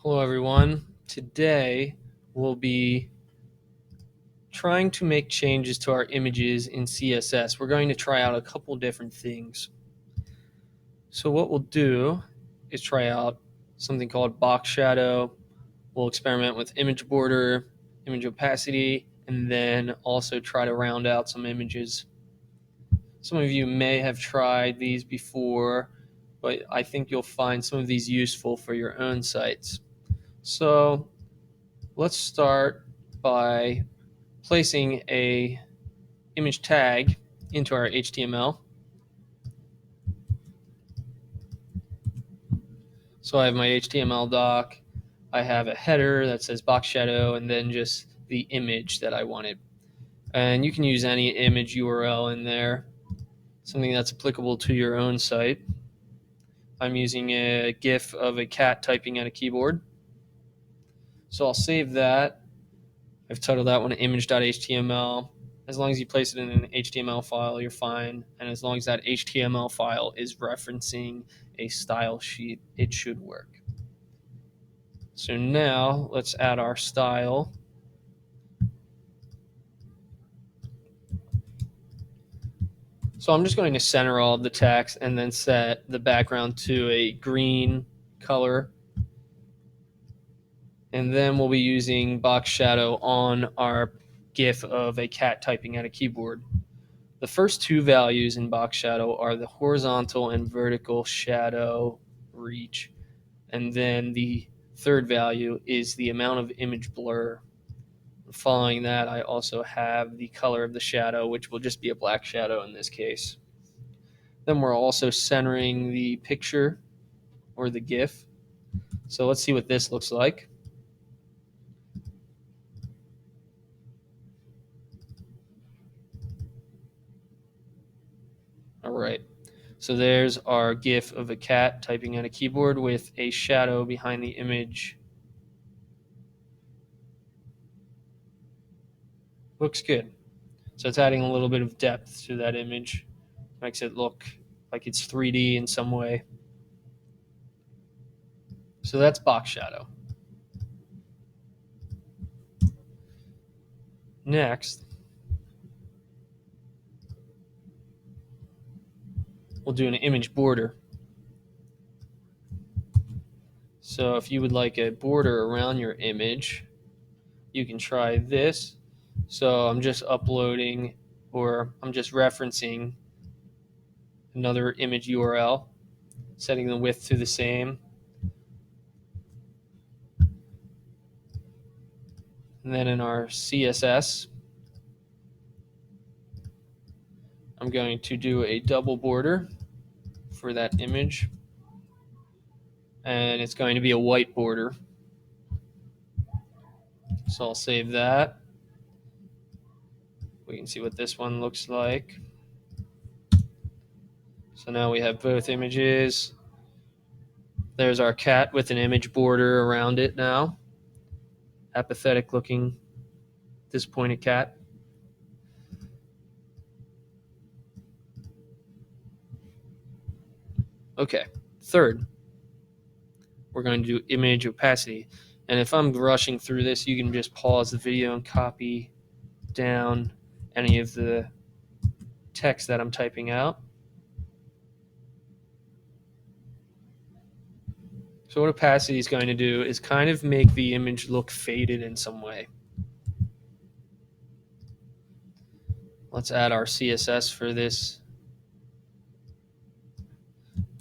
Hello everyone. Today we'll be trying to make changes to our images in CSS. We're going to try out a couple different things. So what we'll do is try out something called box shadow. We'll experiment with image border, image opacity, and then also try to round out some images. Some of you may have tried these before, but I think you'll find some of these useful for your own sites. So let's start by placing a image tag into our HTML. So I have my HTML doc. I have a header that says box shadow and then just the image that I wanted. And you can use any image URL in there, something that's applicable to your own site. I'm using a GIF of a cat typing at a keyboard. So I'll save that. I've titled that one image.html. As long as you place it in an HTML file, you're fine. And as long as that HTML file is referencing a style sheet, it should work. So now let's add our style. So I'm just going to center all of the text and then set the background to a green color. And then we'll be using box shadow on our GIF of a cat typing at a keyboard. The first two values in box shadow are the horizontal and vertical shadow reach. And then the third value is the amount of image blur. Following that, I also have the color of the shadow, which will just be a black shadow in this case. Then we're also centering the picture or the GIF. So let's see what this looks like. All right. So there's our GIF of a cat typing at a keyboard with a shadow behind the image. Looks good. So it's adding a little bit of depth to that image. Makes it look like it's 3D in some way. So that's box shadow. Next, we'll do an image border. So if you would like a border around your image, you can try this. So I'm just uploading, or I'm just referencing another image URL, setting the width to the same. And then in our CSS, I'm going to do a double border for that image. And it's going to be a white border. So I'll save that. We can see what this one looks like. So now we have both images. There's our cat with an image border around it now. Apathetic looking, disappointed cat. Okay, third, we're going to do image opacity. And if I'm rushing through this, you can just pause the video and copy down any of the text that I'm typing out. So what opacity is going to do is kind of make the image look faded in some way. Let's add our CSS for this.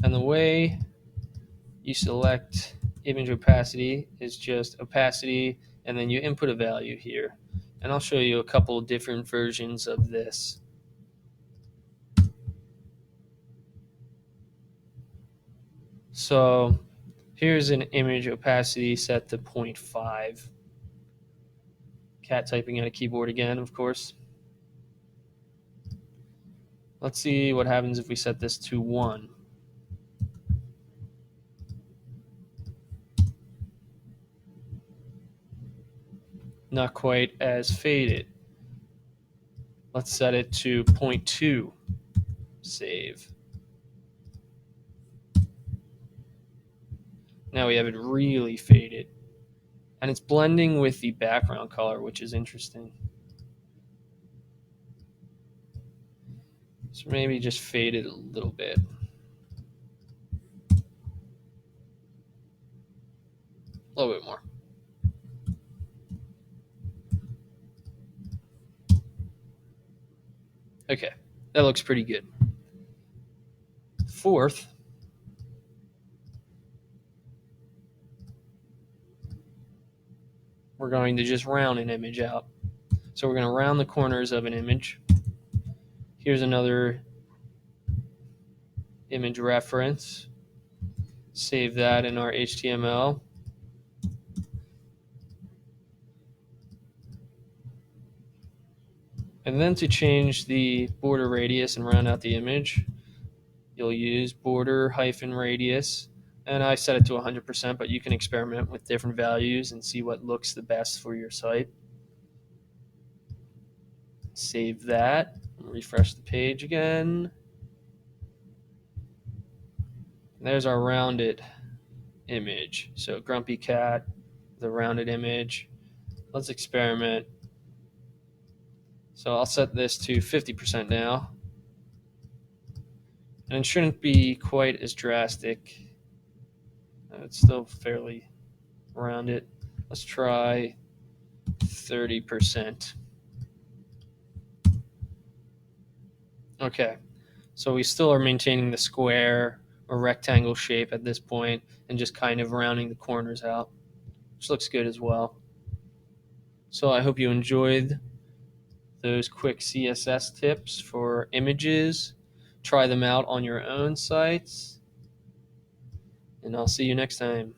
And the way you select image opacity is just opacity, and then you input a value here. And I'll show you a couple of different versions of this. So here's an image opacity set to 0.5. Cat typing at a keyboard again, of course. Let's see what happens if we set this to 1. Not quite as faded. Let's set it to 0.2. Save. Now we have it really faded. And it's blending with the background color, which is interesting. So maybe just fade it a little bit. A little bit more. Okay, that looks pretty good. Fourth, we're going to just round an image out. So we're going to round the corners of an image. Here's another image reference. Save that in our HTML. And then to change the border radius and round out the image, you'll use border hyphen radius. And I set it to 100%, but you can experiment with different values and see what looks the best for your site. Save that, refresh the page again. There's our rounded image. So Grumpy Cat, the rounded image. Let's experiment. So I'll set this to 50% now. And it shouldn't be quite as drastic. It's still fairly rounded. Let's try 30%. Okay, so we still are maintaining the square or rectangle shape at this point and just kind of rounding the corners out, which looks good as well. So I hope you enjoyed those quick CSS tips for images. Try them out on your own sites, and I'll see you next time.